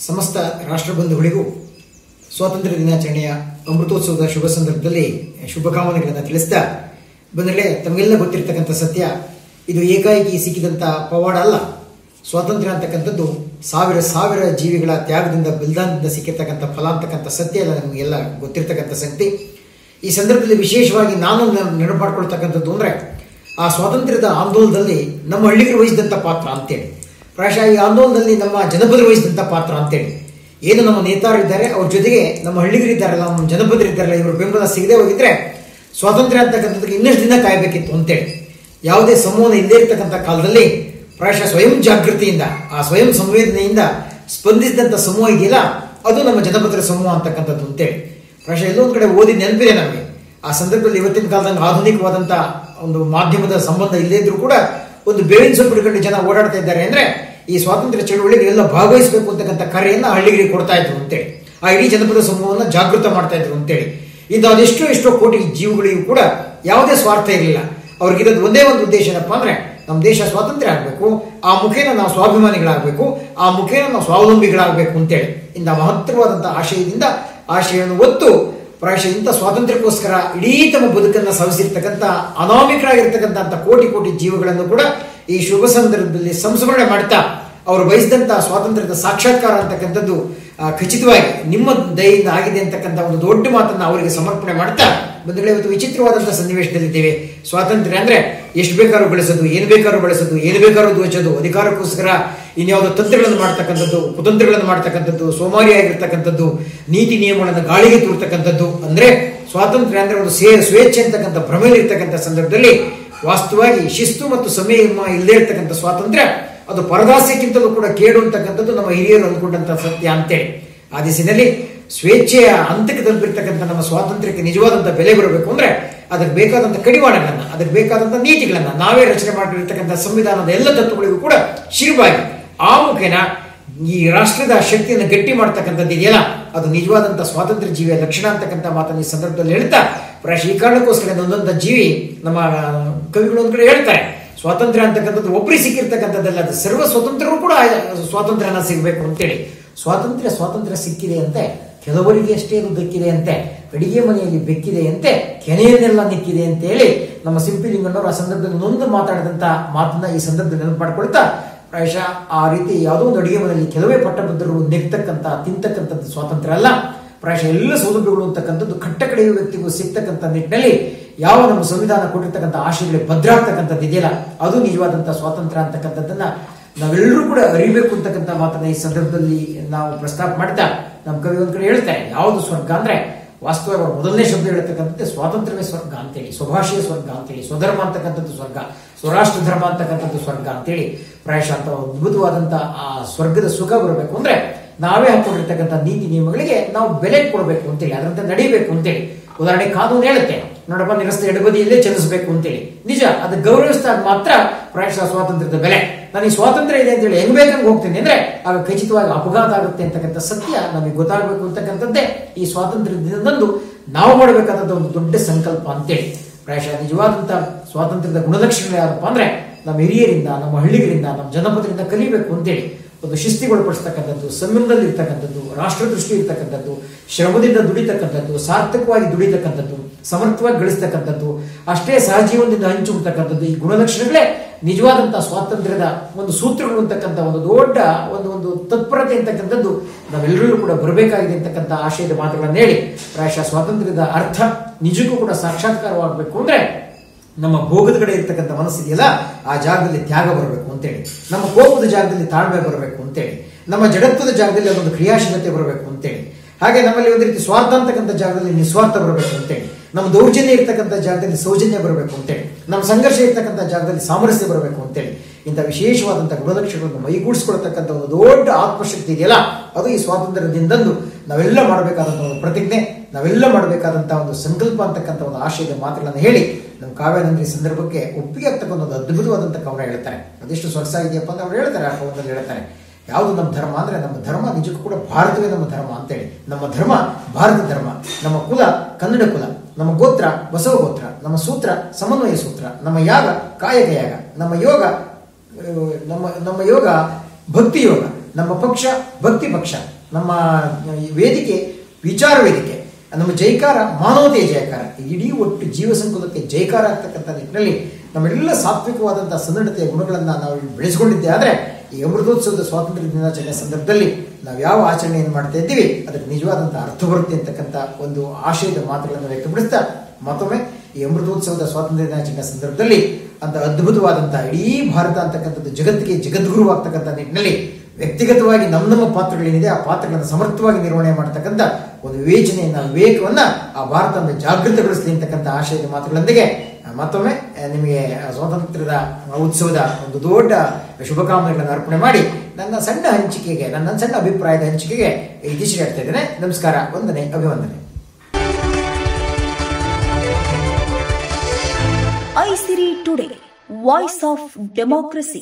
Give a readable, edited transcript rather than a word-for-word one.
ಸಮಸ್ತ ರಾಷ್ಟ್ರಬಂಧುಗಳಿಗೂ ಸ್ವಾತಂತ್ರ್ಯ ದಿನಾಚರಣೆಯ ಅಮೃತೋತ್ಸವದ ಶುಭ ಸಂದರ್ಭದಲ್ಲಿ ಶುಭಕಾಮನೆಗಳನ್ನು ತಿಳಿಸ್ತಾ ಬಂದರೆ ತಮಗೆಲ್ಲ ಗೊತ್ತಿರತಕ್ಕಂಥ ಸತ್ಯ, ಇದು ಏಕಾಏಕಿ ಸಿಕ್ಕಿದಂಥ ಪವಾಡ ಅಲ್ಲ. ಸ್ವಾತಂತ್ರ್ಯ ಅಂತಕ್ಕಂಥದ್ದು ಸಾವಿರ ಸಾವಿರ ಜೀವಿಗಳ ತ್ಯಾಗದಿಂದ ಬಲಿದಾನದಿಂದ ಸಿಕ್ಕಿರ್ತಕ್ಕಂಥ ಫಲ ಅಂತಕ್ಕಂಥ ಸತ್ಯ ಎಲ್ಲ ನಮಗೆಲ್ಲ ಗೊತ್ತಿರತಕ್ಕಂಥ ಸಂಗತಿ. ಈ ಸಂದರ್ಭದಲ್ಲಿ ವಿಶೇಷವಾಗಿ ನಾನು ನೆನಪು ಮಾಡ್ಕೊಳ್ತಕ್ಕಂಥದ್ದು ಅಂದರೆ ಆ ಸ್ವಾತಂತ್ರ್ಯದ ಆಂದೋಲನದಲ್ಲಿ ನಮ್ಮ ಹಳ್ಳಿಗರು ವಹಿಸಿದಂಥ ಪಾತ್ರ ಅಂತೇಳಿ, ಪ್ರಾಯಶಃ ಈ ಆಂದೋಲನದಲ್ಲಿ ನಮ್ಮ ಜನಪದರು ವಹಿಸಿದಂಥ ಪಾತ್ರ ಅಂತೇಳಿ. ಏನು ನಮ್ಮ ನೇತಾರರಿದ್ದಾರೆ ಅವ್ರ ಜೊತೆಗೆ ನಮ್ಮ ಹಳ್ಳಿಗರಿದ್ದಾರಲ್ಲ, ನಮ್ಮ ಜನಪದರಿದ್ದಾರಲ್ಲ, ಇವರು ಬೆಂಬಲ ಸಿಗದೆ ಹೋಗಿದ್ರೆ ಸ್ವಾತಂತ್ರ್ಯ ಅಂತಕ್ಕಂಥದ್ದಕ್ಕೆ ಇನ್ನಷ್ಟು ದಿನ ಕಾಯಬೇಕಿತ್ತು ಅಂತೇಳಿ. ಯಾವುದೇ ಸಂವಹನ ಇಲ್ಲದೇ ಇರತಕ್ಕಂಥ ಕಾಲದಲ್ಲಿ ಪ್ರಾಯಶಃ ಸ್ವಯಂ ಜಾಗೃತಿಯಿಂದ, ಆ ಸ್ವಯಂ ಸಂವೇದನೆಯಿಂದ ಸ್ಪಂದಿಸಿದಂಥ ಸಮೂಹ ಇದೆಯಲ್ಲ, ಅದು ನಮ್ಮ ಜನಪದರ ಸಮೂಹ ಅಂತಕ್ಕಂಥದ್ದು ಅಂತೇಳಿ. ಪ್ರಾಯಶಃ ಎಲ್ಲೊಂದು ಕಡೆ ಓದಿ ನೆನಪಿದೆ ನಮಗೆ. ಆ ಸಂದರ್ಭದಲ್ಲಿ ಇವತ್ತಿನ ಕಾಲದಂಗೆ ಆಧುನಿಕವಾದಂಥ ಒಂದು ಮಾಧ್ಯಮದ ಸಂಬಂಧ ಇಲ್ಲದೇ ಇದ್ರೂ ಕೂಡ ಒಂದು ಬೇವಿನ ಸೊಪ್ಪು ಹಿಡ್ಕೊಂಡು ಜನ ಓಡಾಡ್ತಾ ಇದ್ದಾರೆ ಅಂದ್ರೆ ಈ ಸ್ವಾತಂತ್ರ್ಯ ಚಳವಳಿಗೆ ಎಲ್ಲ ಭಾಗವಹಿಸಬೇಕು ಅಂತಕ್ಕಂಥ ಕರೆಯನ್ನ ಹಳ್ಳಿಗರಿಗೆ ಕೊಡ್ತಾ ಇದ್ರು ಅಂತೇಳಿ, ಆ ಇಡೀ ಜನಪದ ಸಮೂಹವನ್ನು ಜಾಗೃತ ಮಾಡ್ತಾ ಇದ್ರು ಅಂತೇಳಿ. ಇದು ಅದೆಷ್ಟೋ ಕೋಟಿ ಜೀವಗಳಿಗೂ ಕೂಡ ಯಾವುದೇ ಸ್ವಾರ್ಥ ಇರಲಿಲ್ಲ. ಅವ್ರಿಗಿರೋದು ಒಂದೇ ಒಂದು ಉದ್ದೇಶ ಏನಪ್ಪಾ ಅಂದ್ರೆ ನಮ್ಮ ದೇಶ ಸ್ವಾತಂತ್ರ್ಯ ಆಗಬೇಕು, ಆ ಮುಖೇನ ನಾವು ಸ್ವಾಭಿಮಾನಿಗಳಾಗಬೇಕು, ಆ ಮುಖೇನ ನಾವು ಸ್ವಾವಲಂಬಿಗಳಾಗಬೇಕು ಅಂತೇಳಿ ಇಂಥ ಮಹತ್ತರವಾದಂಥ ಆಶಯದಿಂದ ಆಶಯವನ್ನು ಹೊತ್ತು ಪ್ರಾಯಶಃ ಇಂಥ ಸ್ವಾತಂತ್ರ್ಯಕ್ಕೋಸ್ಕರ ಇಡೀ ತಮ್ಮ ಬದುಕನ್ನು ಸವಿಸಿರ್ತಕ್ಕಂಥ ಅನಾಮಿಕರಾಗಿರ್ತಕ್ಕಂಥ ಕೋಟಿ ಕೋಟಿ ಜೀವಗಳನ್ನು ಕೂಡ ಈ ಶುಭ ಸಂದರ್ಭದಲ್ಲಿ ಸಂಸ್ಮರಣೆ ಮಾಡ್ತಾ ಅವರು ಬಯಸಿದಂಥ ಸ್ವಾತಂತ್ರ್ಯದ ಸಾಕ್ಷಾತ್ಕಾರ ಅಂತಕ್ಕಂಥದ್ದು ಖಚಿತವಾಗಿ ನಿಮ್ಮ ದಯೆಯಿಂದ ಆಗಿದೆ ಅಂತಕ್ಕಂಥ ಒಂದು ದೊಡ್ಡ ಮಾತನ್ನು ಅವರಿಗೆ ಸಮರ್ಪಣೆ ಮಾಡ್ತಾ ಬಂಧುಗಳೇ, ಇವತ್ತು ವಿಚಿತ್ರವಾದಂಥ ಸನ್ನಿವೇಶದಲ್ಲಿದ್ದೇವೆ. ಸ್ವಾತಂತ್ರ್ಯ ಅಂದ್ರೆ ಎಷ್ಟು ಬೇಕಾದ್ರೂ ಬಳಸೋದು, ಏನು ಬೇಕಾದ್ರೂ ಬಳಸೋದು, ಏನು ಬೇಕಾದ್ರೂ ದೋಚೋದು, ಅಧಿಕಾರಕ್ಕೋಸ್ಕರ ಇನ್ಯಾವುದೋ ತಂತ್ರಗಳನ್ನು ಮಾಡ್ತಕ್ಕಂಥದ್ದು, ಕುತಂತ್ರಗಳನ್ನು ಮಾಡ್ತಕ್ಕಂಥದ್ದು, ಸೋಮಾರಿಯಾಗಿರ್ತಕ್ಕಂಥದ್ದು, ನೀತಿ ನಿಯಮಗಳನ್ನು ಗಾಳಿಗೆ ತೂರ್ತಕ್ಕಂಥದ್ದು. ಅಂದ್ರೆ ಸ್ವಾತಂತ್ರ್ಯ ಅಂದ್ರೆ ಒಂದು ಸ್ವೇಚ್ಛೆ ಅಂತಕ್ಕಂಥ ಭ್ರಮೆಯಲ್ಲಿರ್ತಕ್ಕಂಥ ಸಂದರ್ಭದಲ್ಲಿ ವಾಸ್ತವವಾಗಿ ಶಿಸ್ತು ಮತ್ತು ಸಂಯಮ ಇಲ್ಲದೇ ಇರ್ತಕ್ಕಂಥ ಸ್ವಾತಂತ್ರ್ಯ ಅದು ಪರದಾಸ್ಯಕ್ಕಿಂತಲೂ ಕೂಡ ಕೇಡು ಅಂತಕ್ಕಂಥದ್ದು ನಮ್ಮ ಹಿರಿಯರು ಅಂದ್ಕೊಂಡಂಥ ಸತ್ಯ ಅಂತೇಳಿ. ಆ ದಿಸೆಯಲ್ಲಿ ಸ್ವೇಚ್ಛೆಯ ಹಂತಕ್ಕೆ ತಲುಪಿರ್ತಕ್ಕಂಥ ನಮ್ಮ ಸ್ವಾತಂತ್ರ್ಯಕ್ಕೆ ನಿಜವಾದಂಥ ಬೆಲೆ ಬರಬೇಕು ಅಂದ್ರೆ ಅದಕ್ಕೆ ಬೇಕಾದಂಥ ಕಡಿವಾಣಗಳನ್ನ, ಅದಕ್ಕೆ ಬೇಕಾದಂಥ ನೀತಿಗಳನ್ನ ನಾವೇ ರಚನೆ ಮಾಡಿರ್ತಕ್ಕಂಥ ಸಂವಿಧಾನದ ಎಲ್ಲ ತತ್ವಗಳಿಗೂ ಕೂಡ ಶಿರವಾಗಿ ಆ ಮುಖೇನ ಈ ರಾಷ್ಟ್ರದ ಶಕ್ತಿಯನ್ನು ಗಟ್ಟಿ ಮಾಡ್ತಕ್ಕಂಥದ್ದು ಇದೆಯಲ್ಲ, ಅದು ನಿಜವಾದಂಥ ಸ್ವಾತಂತ್ರ್ಯ ಜೀವಿಯ ಲಕ್ಷಣ ಅಂತಕ್ಕಂಥ ಮಾತನ್ನು ಈ ಸಂದರ್ಭದಲ್ಲಿ ಹೇಳ್ತಾ ಪ್ರಾಯಶಃ ಈ ಕಾರಣಕ್ಕೋಸ್ಕರ ಒಂದೊಂದು ಜೀವಿ ನಮ್ಮ ಕವಿಗಳು ಒಂದ್ ಕಡೆ ಹೇಳ್ತಾರೆ, ಸ್ವಾತಂತ್ರ್ಯ ಅಂತಕ್ಕಂಥದ್ದು ಒಬ್ಬರಿಗೆ ಸಿಕ್ಕಿರ್ತಕ್ಕಂಥದ್ದಲ್ಲ, ಅದು ಸರ್ವ ಸ್ವತಂತ್ರರು ಕೂಡ ಸ್ವಾತಂತ್ರ್ಯನ ಸಿಗಬೇಕು ಅಂತೇಳಿ. ಸ್ವಾತಂತ್ರ್ಯ ಸಿಕ್ಕಿದೆ ಅಂತೆ, ಕೆಲವರಿಗೆ ಅಷ್ಟೇ ಅದು ದಕ್ಕಿದೆ ಅಂತೆ, ಅಡಿಗೆ ಮನೆಯಲ್ಲಿ ಬೆಕ್ಕಿದೆ ಅಂತೆ, ಕೆನೆಯನ್ನೆಲ್ಲ ನಿಕ್ಕಿದೆ ಅಂತ ಹೇಳಿ ನಮ್ಮ ಸಿಂಪಿಲಿಂಗಣ್ಣವರು ಆ ಸಂದರ್ಭದಲ್ಲಿ ನೊಂದು ಮಾತಾಡಿದಂಥ ಮಾತನ್ನ ಈ ಸಂದರ್ಭದಲ್ಲಿ ನೆನಪು ಮಾಡ್ಕೊಳ್ತಾ ಪ್ರಾಯಶಃ ಆ ರೀತಿ ಯಾವುದೋ ಒಂದು ಅಡಿಗೆ ಮನೆಯಲ್ಲಿ ಕೆಲವೇ ಪಟ್ಟಭದ್ರರು ನೆಗ್ತಕ್ಕಂಥ ತಿಂತಕ್ಕಂಥದ್ದು ಸ್ವಾತಂತ್ರ್ಯ ಅಲ್ಲ. ಪ್ರಾಯಶಃ ಎಲ್ಲ ಸೌಲಭ್ಯಗಳು ಅಂತಕ್ಕಂಥದ್ದು ಕಟ್ಟಕಡೆಯ ವ್ಯಕ್ತಿಗೂ ಸಿಗ್ತಕ್ಕಂಥ ನಿಟ್ಟಿನಲ್ಲಿ ಯಾವ ನಮ್ಮ ಸಂವಿಧಾನ ಕೊಟ್ಟಿರ್ತಕ್ಕಂಥ ಆಶಯಗಳಿಗೆ ಭದ್ರಾಗ್ತಕ್ಕಂಥದ್ದು ಇದೆಯಲ್ಲ, ಅದು ನಿಜವಾದಂಥ ಸ್ವಾತಂತ್ರ್ಯ ಅಂತಕ್ಕಂಥದ್ದನ್ನ ನಾವೆಲ್ಲರೂ ಕೂಡ ಅರಿಬೇಕು ಅಂತಕ್ಕಂಥ ಮಾತನ್ನ ಈ ಸಂದರ್ಭದಲ್ಲಿ ನಾವು ಪ್ರಸ್ತಾಪ ಮಾಡ್ತಾ ನಮ್ಮ ಕವಿ ಒಂದ್ ಕಡೆ ಹೇಳ್ತಾರೆ, ಯಾವುದು ಸ್ವರ್ಗ ಅಂದ್ರೆ ವಾಸ್ತವ ಮೊದಲನೇ ಶಬ್ದ ಹೇಳ್ತಕ್ಕಂಥದ್ದೇ ಸ್ವಾತಂತ್ರ್ಯವೇ ಸ್ವರ್ಗ ಅಂತೇಳಿ, ಸ್ವಭಾಷೆಯ ಸ್ವರ್ಗ ಅಂತೇಳಿ, ಸ್ವಧರ್ಮ ಅಂತಕ್ಕಂಥದ್ದು ಸ್ವರ್ಗ, ಸ್ವರಾಷ್ಟ್ರ ಧರ್ಮ ಅಂತಕ್ಕಂಥದ್ದು ಸ್ವರ್ಗ ಅಂತೇಳಿ. ಪ್ರಾಯಶಃ ಅಂತ ಅದ್ಭುತವಾದಂಥ ಆ ಸ್ವರ್ಗದ ಸುಖ ಬರಬೇಕು ಅಂದ್ರೆ ನಾವೇ ಹಾಕೊಂಡಿರ್ತಕ್ಕಂಥ ನೀತಿ ನಿಯಮಗಳಿಗೆ ನಾವು ಬೆಲೆ ಕೊಡಬೇಕು ಅಂತೇಳಿ, ಅದರಂತೆ ನಡೀಬೇಕು ಅಂತೇಳಿ. ಉದಾಹರಣೆ ಕಾನೂನು ಹೇಳುತ್ತೆ, ನೋಡಪ್ಪ ನೀ ರಸ್ತೆ ಎಡಬದಿಯಲ್ಲೇ ಚಲಿಸಬೇಕು ಅಂತೇಳಿ, ನಿಜ ಅದು ಗೌರವಿಸಿದಾಗ ಮಾತ್ರ ಪ್ರಾಯಶಃ ಸ್ವಾತಂತ್ರ್ಯದ ಬೆಲೆ. ನಾನು ಈ ಸ್ವಾತಂತ್ರ್ಯ ಇದೆ ಅಂತೇಳಿ ಹೆಂಗ್ ಬೇಕಂಗೆ ಹೋಗ್ತೀನಿ ಅಂದ್ರೆ ಆಗ ಖಚಿತವಾಗಿ ಅಪಘಾತ ಆಗುತ್ತೆ ಅಂತಕ್ಕಂಥ ಸತ್ಯ ನಮಗೆ ಗೊತ್ತಾಗಬೇಕು ಅಂತಕ್ಕಂಥದ್ದೇ ಈ ಸ್ವಾತಂತ್ರ್ಯ ದಿನದಂದು ನಾವು ಮಾಡಬೇಕಾದಂಥ ಒಂದು ದೊಡ್ಡ ಸಂಕಲ್ಪ ಅಂತೇಳಿ. ಪ್ರಾಯಶಃ ನಿಜವಾದಂಥ ಸ್ವಾತಂತ್ರ್ಯದ ಗುಣಲಕ್ಷಣಗಳು ಯಾರಪ್ಪ ಅಂದ್ರೆ ನಮ್ಮ ಹಿರಿಯರಿಂದ, ನಮ್ಮ ಹಳ್ಳಿಗರಿಂದ, ನಮ್ಮ ಜನಪದರಿಂದ ಕಲಿಬೇಕು ಅಂತೇಳಿ. ಒಂದು ಶಿಸ್ತಿಗೊಳಪಡಿಸ್ತಕ್ಕಂಥದ್ದು, ಸಂಯಮದಲ್ಲಿ ಇರ್ತಕ್ಕಂಥದ್ದು, ರಾಷ್ಟ್ರ ದೃಷ್ಟಿ ಇರ್ತಕ್ಕಂಥದ್ದು, ಶ್ರಮದಿಂದ ದುಡಿತಕ್ಕಂಥದ್ದು, ಸಾರ್ಥಕವಾಗಿ ದುಡಿತಕ್ಕಂಥದ್ದು, ಸಮರ್ಥವಾಗಿ ಗಳಿಸ್ತಕ್ಕಂಥದ್ದು, ಅಷ್ಟೇ ಸಹಜೀವನದಿಂದ ಹಂಚಿಕೊಳ್ತಕ್ಕಂಥದ್ದು, ಈ ಗುಣಲಕ್ಷಣಗಳೇ ನಿಜವಾದಂತಹ ಸ್ವಾತಂತ್ರ್ಯದ ಒಂದು ಸೂತ್ರಗಳು ಅಂತಕ್ಕಂಥ ಒಂದು ದೊಡ್ಡ ಒಂದು ತತ್ಪರತೆ ಅಂತಕ್ಕಂಥದ್ದು ನಾವೆಲ್ಲರೂ ಕೂಡ ಬರಬೇಕಾಗಿದೆ ಅಂತಕ್ಕಂಥ ಆಶಯದ ಮಾತುಗಳನ್ನು ಹೇಳಿ ಪ್ರಾಯಶಃ ಸ್ವಾತಂತ್ರ್ಯದ ಅರ್ಥ ನಿಜಕ್ಕೂ ಕೂಡ ಸಾಕ್ಷಾತ್ಕಾರವಾಗಬೇಕು ಅಂದ್ರೆ ನಮ್ಮ ಭೋಗದ ಕಡೆ ಇರ್ತಕ್ಕಂಥ ಮನಸ್ಸಿದೆಯಲ್ಲ, ಆ ಜಾಗದಲ್ಲಿ ತ್ಯಾಗ ಬರಬೇಕು ಅಂತೇಳಿ, ನಮ್ಮ ಕೋಪದ ಜಾಗದಲ್ಲಿ ತಾಳ್ಮೆ ಬರಬೇಕು ಅಂತೇಳಿ, ನಮ್ಮ ಜಡತ್ವದ ಜಾಗದಲ್ಲಿ ಅದೊಂದು ಕ್ರಿಯಾಶೀಲತೆ ಬರಬೇಕು ಅಂತೇಳಿ, ಹಾಗೆ ನಮ್ಮಲ್ಲಿ ಒಂದು ರೀತಿ ಸ್ವಾರ್ಥ ಅಂತಕ್ಕಂಥ ಜಾಗದಲ್ಲಿ ನಿಸ್ವಾರ್ಥ ಬರಬೇಕು ಅಂತೇಳಿ, ನಮ್ಮ ದೌರ್ಜನ್ಯ ಇರ್ತಕ್ಕಂಥ ಜಾಗದಲ್ಲಿ ಸೌಜನ್ಯ ಬರಬೇಕು ಅಂತೇಳಿ, ನಮ್ಮ ಸಂಘರ್ಷ ಇರ್ತಕ್ಕಂಥ ಜಾಗದಲ್ಲಿ ಸಾಮರಸ್ಯ ಬರಬೇಕು ಅಂತೇಳಿ, ಇಂಥ ವಿಶೇಷವಾದಂಥ ಗುಣಲಕ್ಷಣಗಳನ್ನು ಮೈಗೂಡಿಸ್ಕೊಳ್ತಕ್ಕಂಥ ಒಂದು ದೊಡ್ಡ ಆತ್ಮಶಕ್ತಿ ಇದೆಯಲ್ಲ, ಅದು ಈ ಸ್ವಾತಂತ್ರ್ಯ ದಿನದಂದು ನಾವೆಲ್ಲ ಮಾಡಬೇಕಾದಂಥ ಒಂದು ಪ್ರತಿಜ್ಞೆ, ನಾವೆಲ್ಲ ಮಾಡಬೇಕಾದಂಥ ಒಂದು ಸಂಕಲ್ಪ ಅಂತಕ್ಕಂಥ ಒಂದು ಆಶಯದ ಮಾತುಗಳನ್ನು ಹೇಳಿ ನಮ್ಮ ಕಾವ್ಯಾನಂದಿ ಸಂದರ್ಭಕ್ಕೆ ಒಪ್ಪಿಗೆ ಆಗ್ತಕ್ಕಂಥ ಒಂದು ಅದ್ಭುತವಾದಂಥ ಕವನ ಹೇಳ್ತಾರೆ. ಅದೆಷ್ಟು ಸೊಗಸಾಗಿದೆಯಪ್ಪ ಅಂತ ಅವ್ರು ಹೇಳ್ತಾರೆ. ಆ ಕವನದಲ್ಲಿ ಹೇಳ್ತಾರೆ, ಯಾವುದು ನಮ್ಮ ಧರ್ಮ ಅಂದ್ರೆ ನಮ್ಮ ಧರ್ಮ ನಿಜಕ್ಕೂ ಕೂಡ ಭಾರತವೇ ನಮ್ಮ ಧರ್ಮ ಅಂತೇಳಿ. ನಮ್ಮ ಧರ್ಮ ಭಾರತ ಧರ್ಮ, ನಮ್ಮ ಕುಲ ಕನ್ನಡ ಕುಲ, ನಮ್ಮ ಗೋತ್ರ ಬಸವ ಗೋತ್ರ, ನಮ್ಮ ಸೂತ್ರ ಸಮನ್ವಯ ಸೂತ್ರ, ನಮ್ಮ ಯಾಗ ಕಾಯಕ ಯಾಗ, ನಮ್ಮ ಯೋಗ ಭಕ್ತಿ ಯೋಗ, ನಮ್ಮ ಪಕ್ಷ ಭಕ್ತಿ ಪಕ್ಷ, ನಮ್ಮ ವೇದಿಕೆ ವಿಚಾರ ವೇದಿಕೆ, ನಮ್ಮ ಜೈಕಾರ ಮಾನವತೆಯ ಜಯಕಾರ, ಇಡೀ ಒಟ್ಟು ಜೀವ ಸಂಕುಲಕ್ಕೆ ಜೈಕಾರ ಆಗ್ತಕ್ಕಂಥ ನಿಟ್ಟಿನಲ್ಲಿ ನಮ್ಮೆಲ್ಲ ಸಾತ್ವಿಕವಾದಂತಹ ಸನ್ನಡತೆಯ ಗುಣಗಳನ್ನು ನಾವು ಬೆಳೆಸಿಕೊಂಡಿದ್ದೆ. ಆದರೆ ಈ ಅಮೃತೋತ್ಸವದ ಸ್ವಾತಂತ್ರ್ಯ ದಿನಾಚರಣೆ ಸಂದರ್ಭದಲ್ಲಿ ನಾವು ಯಾವ ಆಚರಣೆಯನ್ನು ಮಾಡ್ತಾ ಇದ್ದೀವಿ ಅದಕ್ಕೆ ನಿಜವಾದಂತಹ ಅರ್ಥ ಬರುತ್ತೆ ಅಂತಕ್ಕಂಥ ಒಂದು ಆಶಯದ ಮಾತುಗಳನ್ನು ವ್ಯಕ್ತಪಡಿಸ್ತಾ ಮತ್ತೊಮ್ಮೆ ಈ ಅಮೃತೋತ್ಸವದ ಸ್ವಾತಂತ್ರ್ಯ ದಿನಾಚರಣೆ ಸಂದರ್ಭದಲ್ಲಿ ಅಂತ ಅದ್ಭುತವಾದಂತಹ ಇಡೀ ಭಾರತ ಅಂತಕ್ಕಂಥದ್ದು ಜಗತ್ತಿಗೆ ಜಗದ್ಗುರು ಆಗ್ತಕ್ಕಂಥ ನಿಟ್ಟಿನಲ್ಲಿ ವ್ಯಕ್ತಿಗತವಾಗಿ ನಮ್ಮ ಪಾತ್ರಗಳೇನಿದೆ ಆ ಪಾತ್ರಗಳನ್ನು ಸಮರ್ಥವಾಗಿ ನಿರ್ವಹಣೆ ಮಾಡತಕ್ಕಂಥ ಒಂದು ವಿವೇಕವನ್ನ ಆ ಭಾರತ ಜಾಗೃತಗೊಳಿಸಲಿ ಅಂತಕ್ಕಂಥ ಆಶಯದ ಮಾತುಗಳೊಂದಿಗೆ ಮತ್ತೊಮ್ಮೆ ನಿಮಗೆ ಸ್ವಾತಂತ್ರ್ಯದ ಉತ್ಸವದ ಒಂದು ದೊಡ್ಡ ಶುಭಕಾಮನೆಗಳನ್ನು ಅರ್ಪಣೆ ಮಾಡಿ ನನ್ನ ಸಣ್ಣ ಅಭಿಪ್ರಾಯದ ಹಂಚಿಕೆಗೆ ಇತಿಶ್ರೀ ಆಗ್ತಾ ಇದ್ದೇನೆ. ನಮಸ್ಕಾರ, ವಂದನೆ, ಅಭಿವಂದನೆ. ಐಸಿರಿ ಟುಡೇ, ವಾಯ್ಸ್ ಆಫ್ ಡೆಮೋಕ್ರಸಿ.